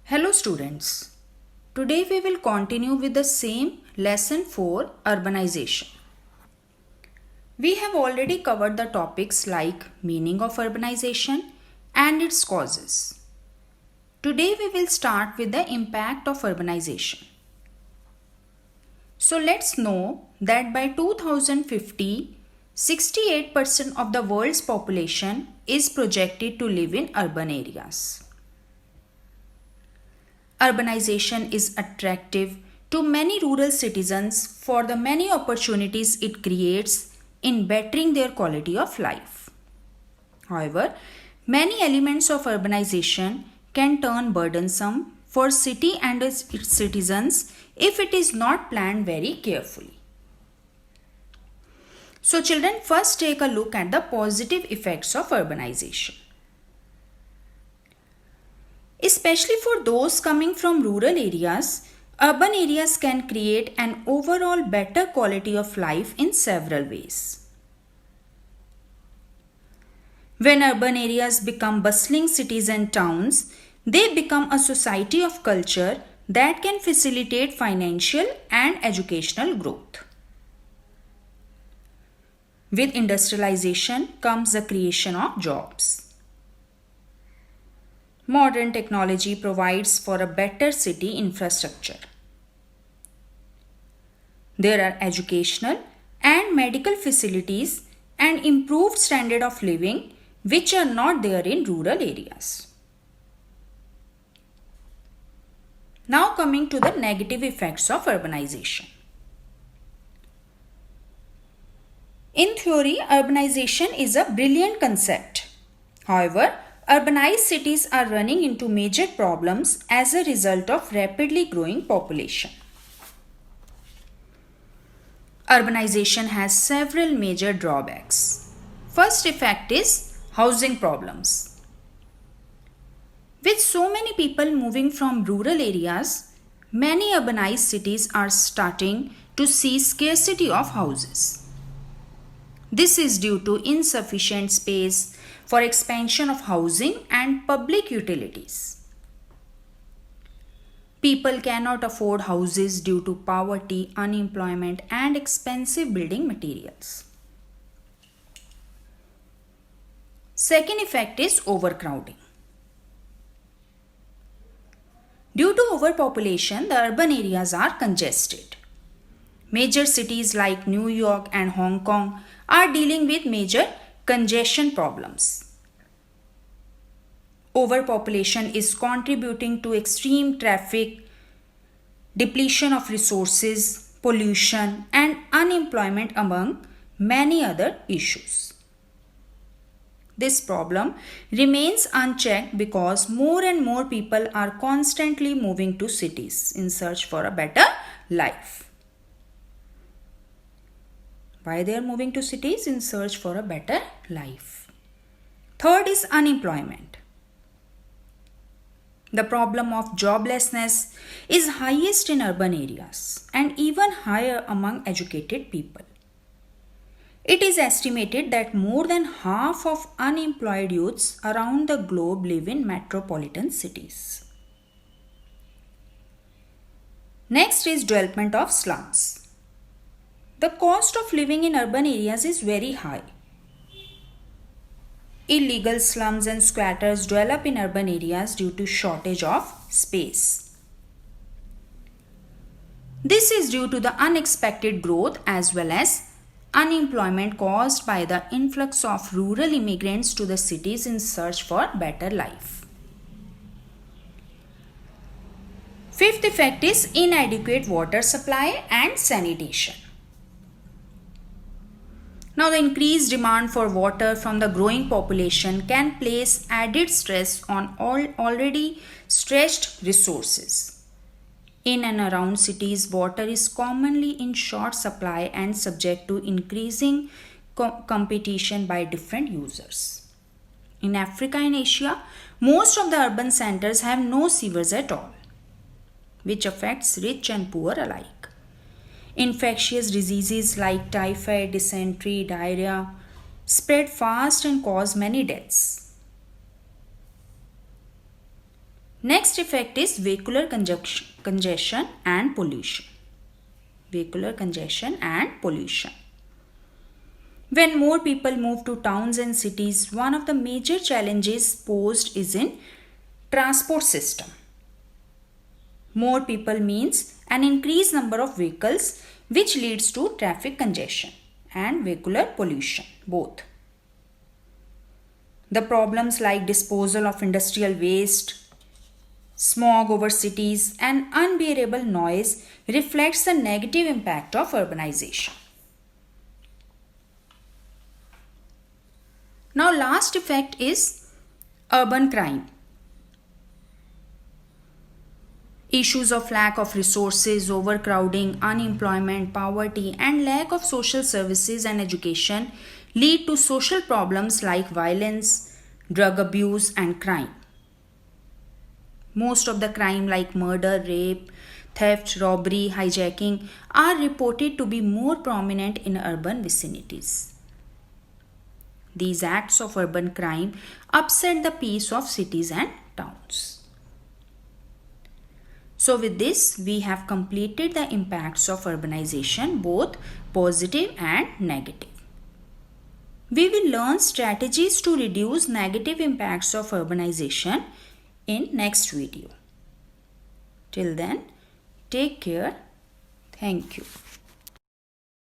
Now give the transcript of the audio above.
Hello students. Today we will continue with the same lesson 4 urbanization. We have already covered the topics like meaning of urbanization and its causes. Today we will start with the impact of urbanization. So let's know that by 2050, 68% of the world's population is projected to live in urban areas. Urbanization is attractive to many rural citizens for the many opportunities it creates in bettering their quality of life. However, many elements of urbanization can turn burdensome for city and its citizens if it is not planned very carefully. So children, first take a look at the positive effects of urbanization. Especially for those coming from rural areas, urban areas can create an overall better quality of life in several ways. When urban areas become bustling cities and towns, they become a society of culture that can facilitate financial and educational growth. With industrialization comes the creation of jobs. Modern technology provides for a better city infrastructure. There are educational and medical facilities and improved standard of living which are not there in rural areas. Now coming to the negative effects of urbanization. In theory, urbanization is a brilliant concept. However, urbanized cities are running into major problems as a result of rapidly growing population. Urbanization has several major drawbacks. First effect is housing problems. With so many people moving from rural areas, many urbanized cities are starting to see scarcity of houses. This is due to insufficient space for expansion of housing and public utilities. People cannot afford houses due to poverty, unemployment, and expensive building materials. Second effect is overcrowding. Due to overpopulation, the urban areas are congested. Major cities like New York and Hong Kong are dealing with major congestion problems. Overpopulation is contributing to extreme traffic, depletion of resources, pollution, and unemployment among many other issues. This problem remains unchecked because more and more people are constantly moving to cities in search for a better life. Why they are moving to cities? In search for a better life. Third is unemployment. The problem of joblessness is highest in urban areas and even higher among educated people. It is estimated that more than half of unemployed youths around the globe live in metropolitan cities. Next is development of slums. The cost of living in urban areas is very high. Illegal slums and squatters develop in urban areas due to shortage of space. This is due to the unexpected growth as well as unemployment caused by the influx of rural immigrants to the cities in search for better life. Fifth effect is inadequate water supply and sanitation. Now, the increased demand for water from the growing population can place added stress on already stretched resources. In and around cities, water is commonly in short supply and subject to increasing competition by different users. In Africa and Asia, most of the urban centers have no sewers at all, which affects rich and poor alike. Infectious diseases like typhoid, dysentery, diarrhea spread fast and cause many deaths. Next effect is vehicular congestion and pollution. Vehicular congestion and pollution. When more people move to towns and cities, one of the major challenges posed is in transport system. More people means an increased number of vehicles, which leads to traffic congestion and vehicular pollution both. The problems like disposal of industrial waste, smog over cities and unbearable noise reflects the negative impact of urbanization. Now last effect is urban crime. Issues of lack of resources, overcrowding, unemployment, poverty and lack of social services and education lead to social problems like violence, drug abuse and crime. Most of the crime like murder, rape, theft, robbery, hijacking are reported to be more prominent in urban vicinities. These acts of urban crime upset the peace of cities and towns. So with this, we have completed the impacts of urbanization, both positive and negative. We will learn strategies to reduce negative impacts of urbanization in next video. Till then, take care. Thank you.